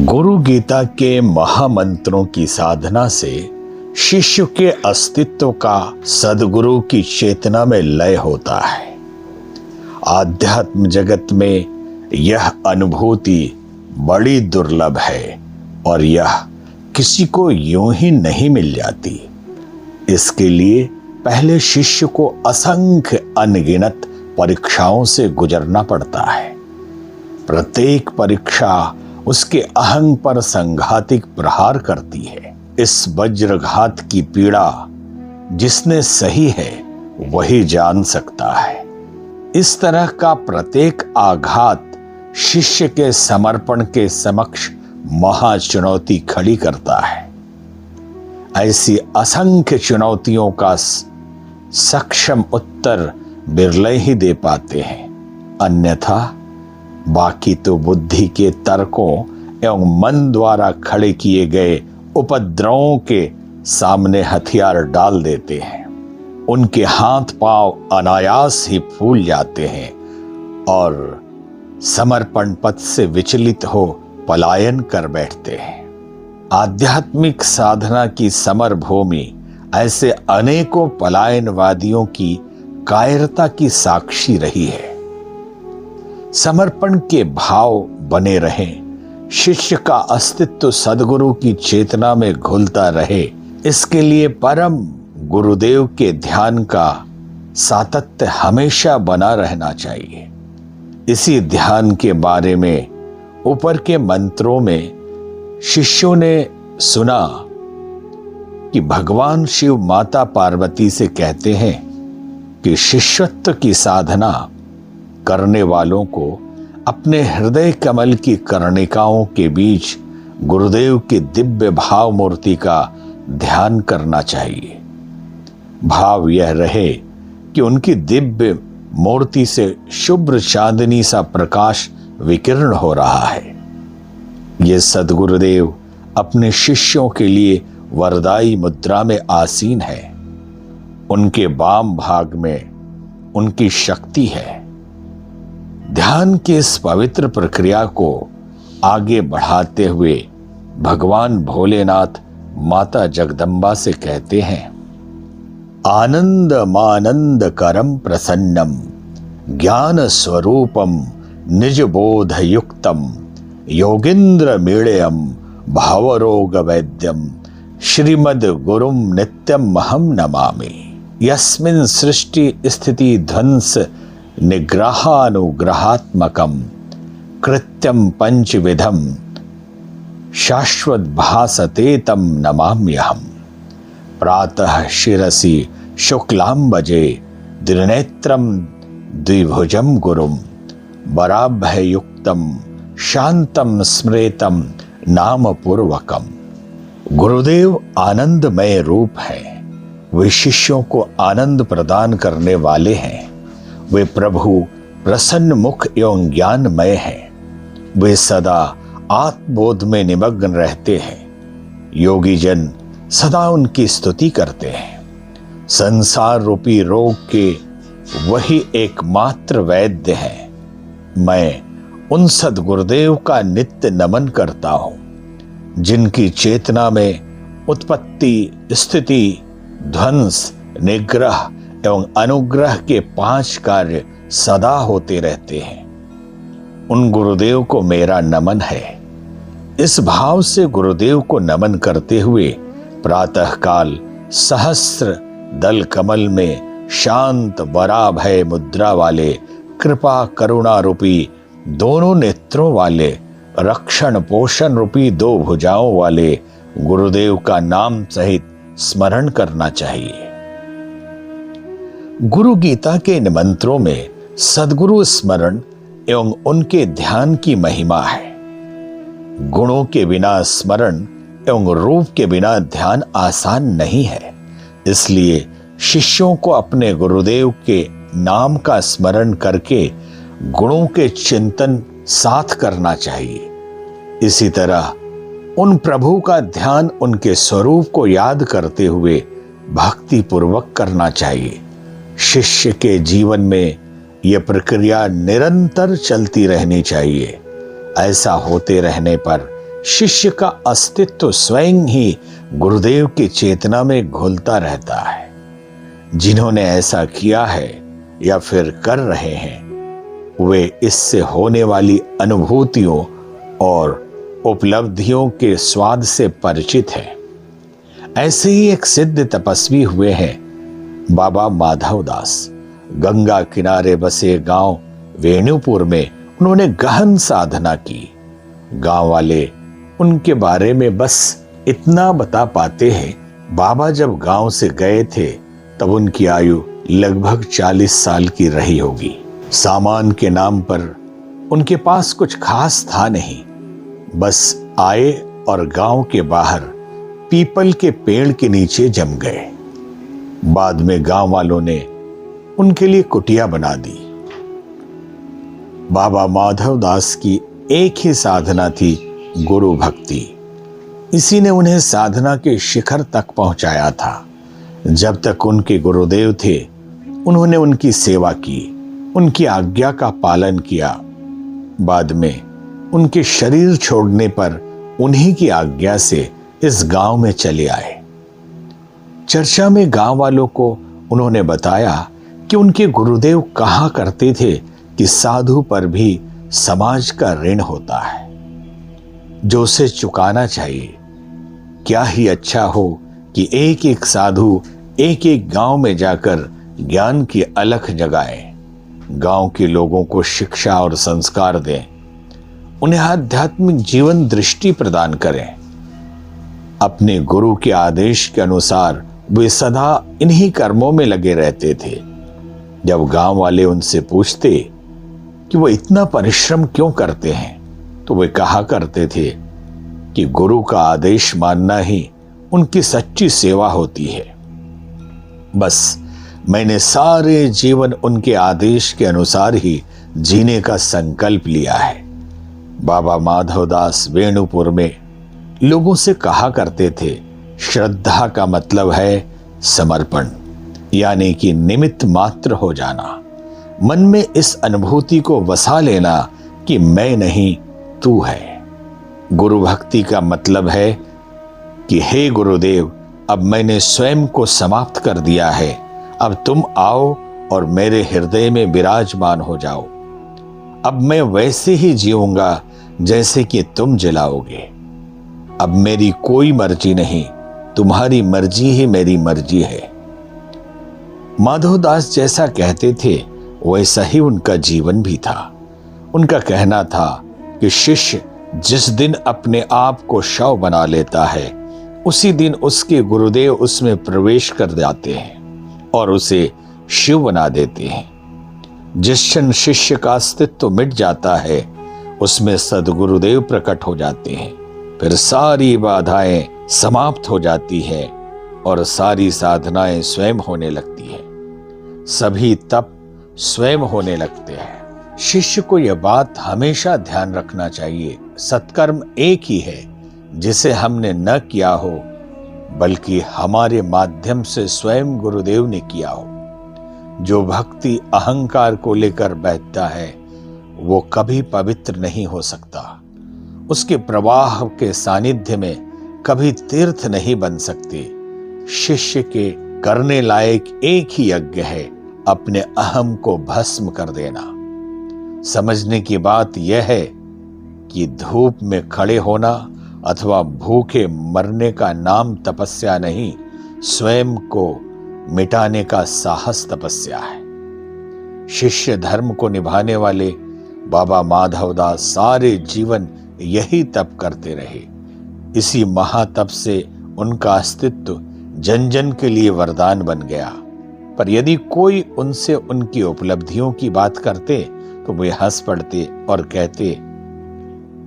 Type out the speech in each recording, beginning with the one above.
गुरु गीता के महामंत्रों की साधना से शिष्य के अस्तित्व का सद्गुरु की चेतना में लय होता है। आध्यात्म जगत में यह अनुभूति बड़ी दुर्लभ है और यह किसी को यूं ही नहीं मिल जाती। इसके लिए पहले शिष्य को असंख्य अनगिनत परीक्षाओं से गुजरना पड़ता है। प्रत्येक परीक्षा उसके अहंग पर संघातिक प्रहार करती है। इस वज्रघात की पीड़ा जिसने सही है वही जान सकता है। इस तरह का प्रत्येक आघात शिष्य के समर्पण के समक्ष महाचुनौती खड़ी करता है। ऐसी असंख्य चुनौतियों का सक्षम उत्तर बिरले ही दे पाते हैं, अन्यथा बाकी तो बुद्धि के तर्कों एवं मन द्वारा खड़े किए गए उपद्रवों के सामने हथियार डाल देते हैं। उनके हाथ पांव अनायास ही फूल जाते हैं और समर्पण पथ से विचलित हो पलायन कर बैठते हैं। आध्यात्मिक साधना की समर भूमि ऐसे अनेकों पलायनवादियों की कायरता की साक्षी रही है। समर्पण के भाव बने रहें, शिष्य का अस्तित्व सद्गुरु की चेतना में घुलता रहे, इसके लिए परम गुरुदेव के ध्यान का सातत्य हमेशा बना रहना चाहिए। इसी ध्यान के बारे में ऊपर के मंत्रों में शिष्यों ने सुना कि भगवान शिव माता पार्वती से कहते हैं कि शिष्यत्व की साधना करने वालों को अपने हृदय कमल की कर्णिकाओं के बीच गुरुदेव की दिव्य भाव मूर्ति का ध्यान करना चाहिए। भाव यह रहे कि उनकी दिव्य मूर्ति से शुभ्र चांदनी सा प्रकाश विकीर्ण हो रहा है। ये सद्गुरुदेव अपने शिष्यों के लिए वरदाई मुद्रा में आसीन है। उनके वाम भाग में उनकी शक्ति है। ध्यान की इस पवित्र प्रक्रिया को आगे बढ़ाते हुए भगवान भोलेनाथ माता जगदम्बा से कहते हैं, आनंद मानंद करम प्रसन्नम ज्ञान स्वरूपम निज बोध युक्तम योगिंद्र मीड़यम भावरोग वैद्यम श्रीमद गुरुम नित्यम महम नमामि। यस्मिन् सृष्टि स्थिति ध्वंस निग्रहानुग्रहात्मकम कृत्यम पंचविधम शाश्वत भासते तम नमाम्यहम्। प्रातः शिरसि शुक्लांबजे त्रिनेत्रम द्विभुजम गुरुम वराभयुक्तम शांतम स्मृतम नाम पूर्वकम। गुरुदेव आनंदमय रूप है। वे शिष्यों को आनंद प्रदान करने वाले हैं। वे प्रभु प्रसन्न मुख एवं ज्ञानमय हैं। वे सदा आत्मबोध में निमग्न रहते हैं। योगी जन सदा उनकी स्तुति करते हैं। संसार रूपी रोग के वही एकमात्र वैद्य हैं। मैं उन सद्गुरुदेव का नित्य नमन करता हूं, जिनकी चेतना में उत्पत्ति, स्थिति, ध्वंस, निग्रह एवं अनुग्रह के 5 कार्य सदा होते रहते हैं। उन गुरुदेव को मेरा नमन है। इस भाव से गुरुदेव को नमन करते हुए प्रातःकाल सहस्र दल कमल में शांत वराभय मुद्रा वाले, कृपा करुणा रूपी दोनों नेत्रों वाले, रक्षण पोषण रूपी 2 भुजाओं वाले गुरुदेव का नाम सहित स्मरण करना चाहिए। गुरु गीता के इन मंत्रों में सद्गुरु स्मरण एवं उनके ध्यान की महिमा है। गुणों के बिना स्मरण एवं रूप के बिना ध्यान आसान नहीं है। इसलिए शिष्यों को अपने गुरुदेव के नाम का स्मरण करके गुणों के चिंतन साथ करना चाहिए। इसी तरह उन प्रभु का ध्यान उनके स्वरूप को याद करते हुए भक्ति पूर्वक करना चाहिए। शिष्य के जीवन में यह प्रक्रिया निरंतर चलती रहनी चाहिए। ऐसा होते रहने पर शिष्य का अस्तित्व स्वयं ही गुरुदेव की चेतना में घुलता रहता है। जिन्होंने ऐसा किया है या फिर कर रहे हैं, वे इससे होने वाली अनुभूतियों और उपलब्धियों के स्वाद से परिचित हैं। ऐसे ही एक सिद्ध तपस्वी हुए हैं बाबा माधवदास। गंगा किनारे बसे गांव वेणुपुर में उन्होंने गहन साधना की। गांव वाले उनके बारे में बस इतना बता पाते हैं, बाबा जब गांव से गए थे तब उनकी आयु लगभग 40 साल की रही होगी। सामान के नाम पर उनके पास कुछ खास था नहीं, बस आए और गांव के बाहर पीपल के पेड़ के नीचे जम गए। बाद में गांव वालों ने उनके लिए कुटिया बना दी। बाबा माधवदास की एक ही साधना थी, गुरु भक्ति। इसी ने उन्हें साधना के शिखर तक पहुंचाया था। जब तक उनके गुरुदेव थे, उन्होंने उनकी सेवा की, उनकी आज्ञा का पालन किया। बाद में उनके शरीर छोड़ने पर उन्हीं की आज्ञा से इस गांव में चले आए। चर्चा में गांव वालों को उन्होंने बताया कि उनके गुरुदेव कहा करते थे कि साधु पर भी समाज का ऋण होता है जो उसे चुकाना चाहिए। क्या ही अच्छा हो कि एक एक साधु एक एक गांव में जाकर ज्ञान की अलख जगाए, गांव के लोगों को शिक्षा और संस्कार दें, उन्हें आध्यात्मिक जीवन दृष्टि प्रदान करें। अपने गुरु के आदेश के अनुसार वे सदा इन्हीं कर्मों में लगे रहते थे। जब गांव वाले उनसे पूछते कि वो इतना परिश्रम क्यों करते हैं, तो वे कहा करते थे कि गुरु का आदेश मानना ही उनकी सच्ची सेवा होती है। बस मैंने सारे जीवन उनके आदेश के अनुसार ही जीने का संकल्प लिया है। बाबा माधवदास वेणुपुर में लोगों से कहा करते थे, श्रद्धा का मतलब है समर्पण, यानी कि निमित्त मात्र हो जाना। मन में इस अनुभूति को बसा लेना कि मैं नहीं, तू है। गुरु भक्ति का मतलब है कि हे गुरुदेव, अब मैंने स्वयं को समाप्त कर दिया है, अब तुम आओ और मेरे हृदय में विराजमान हो जाओ। अब मैं वैसे ही जीऊंगा जैसे कि तुम जलाओगे। अब मेरी कोई मर्जी नहीं, तुम्हारी मर्जी ही मेरी मर्जी है। माधवदास जैसा कहते थे वैसा ही उनका जीवन भी था। उनका कहना था कि शिष्य जिस दिन अपने आप को शव बना लेता है, उसी दिन उसके गुरुदेव उसमें प्रवेश कर जाते हैं और उसे शिव बना देते हैं। जिस क्षण शिष्य का अस्तित्व मिट जाता है, उसमें सद्गुरुदेव प्रकट हो जाते हैं। फिर सारी बाधाएं समाप्त हो जाती है और सारी साधनाएं स्वयं होने लगती है। सभी तप स्वयं होने लगते हैं। शिष्य को यह बात हमेशा ध्यान रखना चाहिए, सत्कर्म एक ही है जिसे हमने न किया हो, बल्कि हमारे माध्यम से स्वयं गुरुदेव ने किया हो। जो भक्ति अहंकार को लेकर बैठता है, वो कभी पवित्र नहीं हो सकता। उसके प्रवाह के सानिध्य में कभी तीर्थ नहीं बन सकते। शिष्य के करने लायक एक ही यज्ञ है, अपने अहम को भस्म कर देना। समझने की बात यह है कि धूप में खड़े होना अथवा भूखे मरने का नाम तपस्या नहीं, स्वयं को मिटाने का साहस तपस्या है। शिष्य धर्म को निभाने वाले बाबा माधवदास सारे जीवन यही तप करते रहे। इसी महातप से उनका अस्तित्व जन जन के लिए वरदान बन गया। पर यदि कोई उनसे उनकी उपलब्धियों की बात करते तो वे हंस पड़ते और कहते,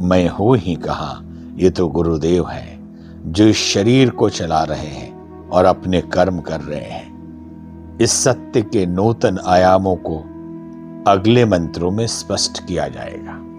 मैं हूं ही कहां, ये तो गुरुदेव हैं जो इस शरीर को चला रहे हैं और अपने कर्म कर रहे हैं। इस सत्य के नूतन आयामों को अगले मंत्रों में स्पष्ट किया जाएगा।